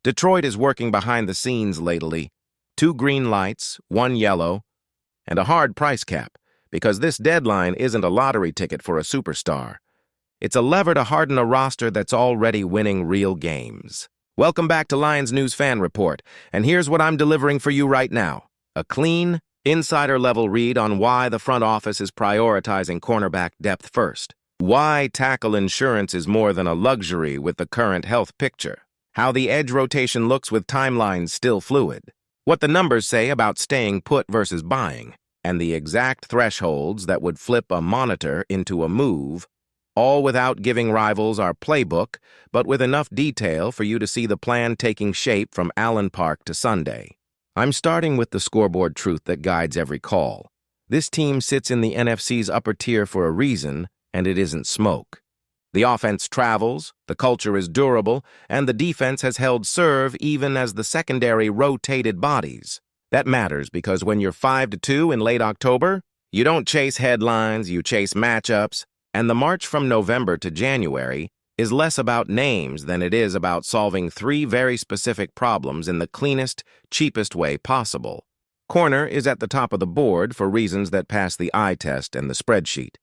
Detroit is working behind the scenes lately. 2 green lights, 1 yellow, and a hard price cap, because this deadline isn't a lottery ticket for a superstar. It's a lever to harden a roster that's already winning real games. Welcome back to Lions News Fan Report, and here's what I'm delivering for you right now. A clean, insider-level read on why the front office is prioritizing cornerback depth first. Why tackle insurance is more than a luxury with the current health picture. How the edge rotation looks with timelines still fluid. What the numbers say about staying put versus buying. And the exact thresholds that would flip a monitor into a move, all without giving rivals our playbook, but with enough detail for you to see the plan taking shape from Allen Park to Sunday. I'm starting with the scoreboard truth that guides every call. This team sits in the NFC's upper tier for a reason, and it isn't smoke. The offense travels, the culture is durable, and the defense has held serve even as the secondary rotated bodies. That matters because when you're 5-2 in late October, you don't chase headlines, you chase matchups, and the march from November to January is less about names than it is about solving 3 very specific problems in the cleanest, cheapest way possible. Corner is at the top of the board for reasons that pass the eye test and the spreadsheet.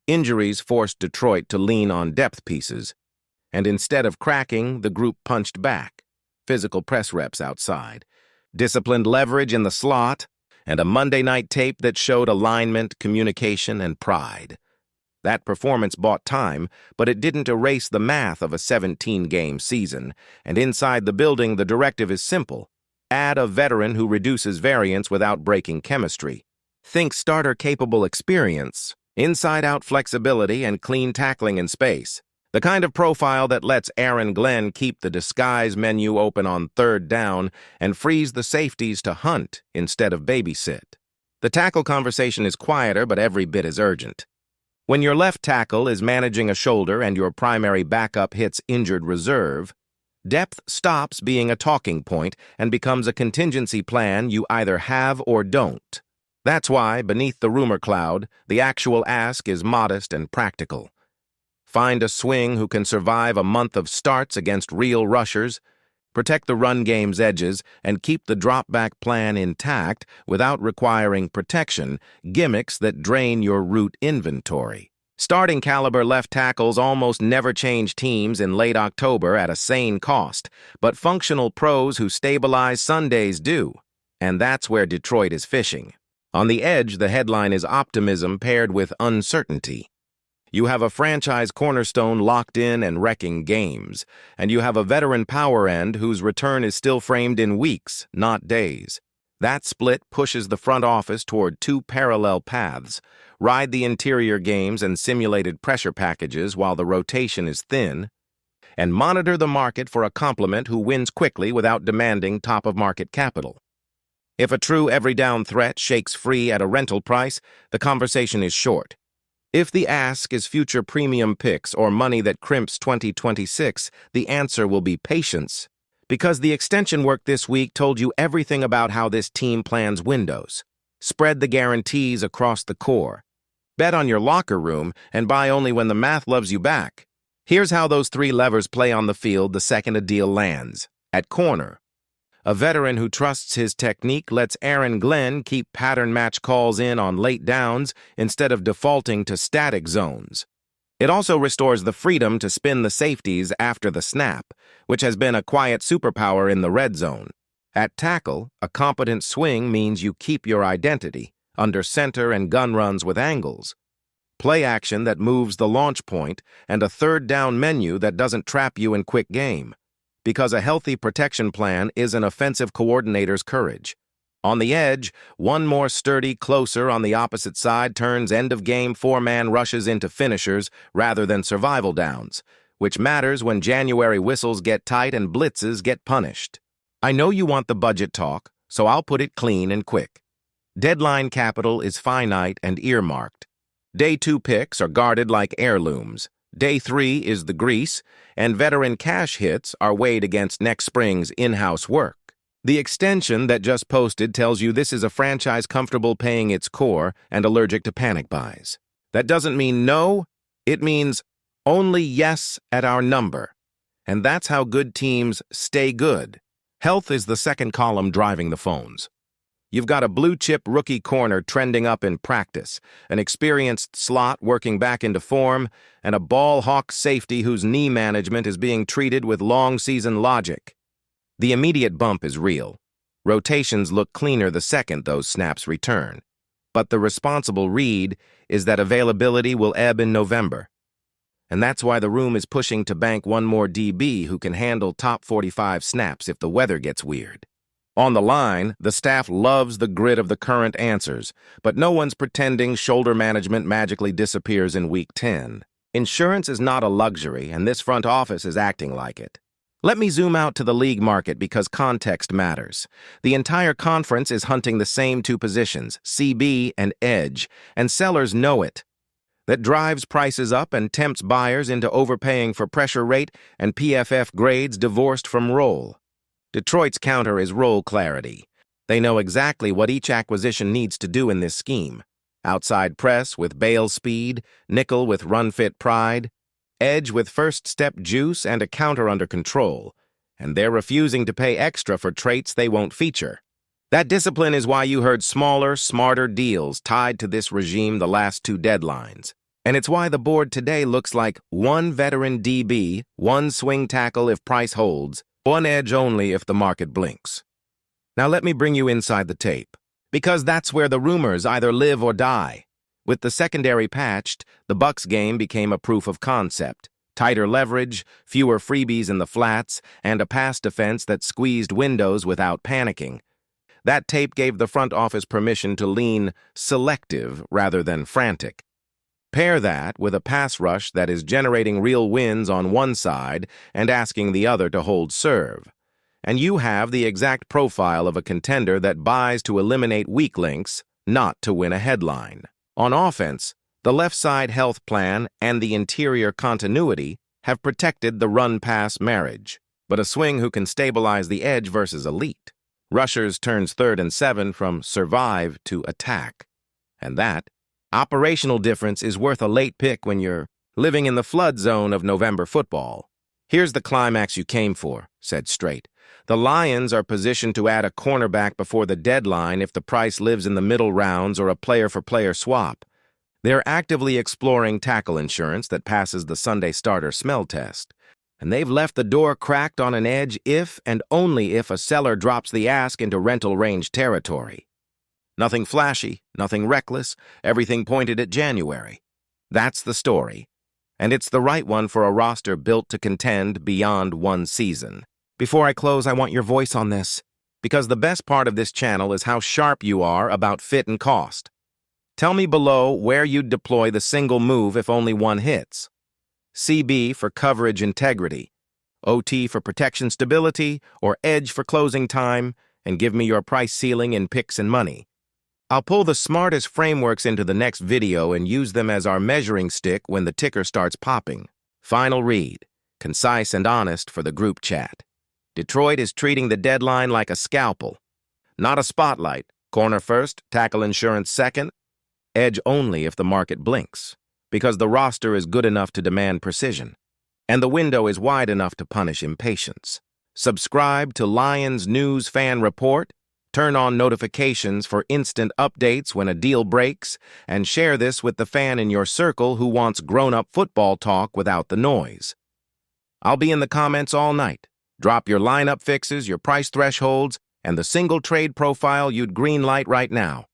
Injuries forced Detroit to lean on depth pieces, and instead of cracking, the group punched back. Physical press reps outside, disciplined leverage in the slot, and a Monday night tape that showed alignment, communication, and pride. That performance bought time, but it didn't erase the math of a 17-game season, and inside the building the directive is simple. Add a veteran who reduces variance without breaking chemistry. Think starter-capable experience, inside-out flexibility, and clean tackling in space. The kind of profile that lets Aaron Glenn keep the disguise menu open on 3rd down and frees the safeties to hunt instead of babysit. The tackle conversation is quieter, but every bit as urgent. When your left tackle is managing a shoulder and your primary backup hits injured reserve, depth stops being a talking point and becomes a contingency plan you either have or don't. That's why, beneath the rumor cloud, the actual ask is modest and practical. Find a swing who can survive a month of starts against real rushers, protect the run game's edges, and keep the drop-back plan intact without requiring protection, gimmicks that drain your root inventory. Starting caliber left tackles almost never change teams in late October at a sane cost, but functional pros who stabilize Sundays do. And that's where Detroit is fishing. On the edge, the headline is optimism paired with uncertainty. You have a franchise cornerstone locked in and wrecking games, and you have a veteran power end whose return is still framed in weeks, not days. That split pushes the front office toward 2 parallel paths: ride the interior games and simulated pressure packages while the rotation is thin, and monitor the market for a complement who wins quickly without demanding top-of-market capital. If a true every-down threat shakes free at a rental price, the conversation is short. If the ask is future premium picks or money that crimps 2026, the answer will be patience. Because the extension work this week told you everything about how this team plans windows. Spread the guarantees across the core. Bet on your locker room and buy only when the math loves you back. Here's how those 3 levers play on the field the second a deal lands. At corner, a veteran who trusts his technique lets Aaron Glenn keep pattern match calls in on late downs instead of defaulting to static zones. It also restores the freedom to spin the safeties after the snap, which has been a quiet superpower in the red zone. At tackle, a competent swing means you keep your identity, under center and gun runs with angles. Play action that moves the launch point, and a 3rd down menu that doesn't trap you in quick game. Because a healthy protection plan is an offensive coordinator's courage. On the edge, one more sturdy closer on the opposite side turns end-of-game 4-man rushes into finishers rather than survival downs, which matters when January whistles get tight and blitzes get punished. I know you want the budget talk, so I'll put it clean and quick. Deadline capital is finite and earmarked. Day 2 picks are guarded like heirlooms. Day 3 is the grease, and veteran cash hits are weighed against next spring's in-house work. The extension that just posted tells you this is a franchise comfortable paying its core and allergic to panic buys. That doesn't mean no, it means only yes at our number. And that's how good teams stay good. Health is the second column driving the phones. You've got a blue-chip rookie corner trending up in practice, an experienced slot working back into form, and a ball-hawk safety whose knee management is being treated with long-season logic. The immediate bump is real. Rotations look cleaner the second those snaps return. But the responsible read is that availability will ebb in November. And that's why the room is pushing to bank one more DB who can handle top 45 snaps if the weather gets weird. On the line, the staff loves the grit of the current answers, but no one's pretending shoulder management magically disappears in Week 10. Insurance is not a luxury, and this front office is acting like it. Let me zoom out to the league market because context matters. The entire conference is hunting the same two positions, CB and edge, and sellers know it. That drives prices up and tempts buyers into overpaying for pressure rate and PFF grades divorced from roll. Detroit's counter is roll clarity. They know exactly what each acquisition needs to do in this scheme. Outside press with bail speed, nickel with run-fit pride, edge with first-step juice and a counter under control. And they're refusing to pay extra for traits they won't feature. That discipline is why you heard smaller, smarter deals tied to this regime the last two deadlines. And it's why the board today looks like one veteran DB, one swing tackle if price holds, one edge only if the market blinks. Now let me bring you inside the tape, because that's where the rumors either live or die. With the secondary patched, the Bucs game became a proof of concept. Tighter leverage, fewer freebies in the flats, and a pass defense that squeezed windows without panicking. That tape gave the front office permission to lean selective rather than frantic. Pair that with a pass rush that is generating real wins on one side and asking the other to hold serve. And you have the exact profile of a contender that buys to eliminate weak links, not to win a headline. On offense, the left side health plan and the interior continuity have protected the run-pass marriage, but a swing who can stabilize the edge versus elite. Rushers turns 3rd and 7 from survive to attack. And that operational difference is worth a late pick when you're living in the flood zone of November football. Here's the climax you came for, said Straight. The Lions are positioned to add a cornerback before the deadline if the price lives in the middle rounds or a player-for-player swap. They're actively exploring tackle insurance that passes the Sunday starter smell test. And they've left the door cracked on an edge if and only if a seller drops the ask into rental range territory. Nothing flashy, nothing reckless, everything pointed at January. That's the story. And it's the right one for a roster built to contend beyond one season. Before I close, I want your voice on this, because the best part of this channel is how sharp you are about fit and cost. Tell me below where you'd deploy the single move if only one hits. CB for coverage integrity, OT for protection stability, or edge for closing time, and give me your price ceiling in picks and money. I'll pull the smartest frameworks into the next video and use them as our measuring stick when the ticker starts popping. Final read, concise and honest for the group chat. Detroit is treating the deadline like a scalpel. Not a spotlight, corner first, tackle insurance second, edge only if the market blinks, because the roster is good enough to demand precision, and the window is wide enough to punish impatience. Subscribe to Lions News Fan Report, turn on notifications for instant updates when a deal breaks, and share this with the fan in your circle who wants grown-up football talk without the noise. I'll be in the comments all night. Drop your lineup fixes, your price thresholds, and the single trade profile you'd greenlight right now.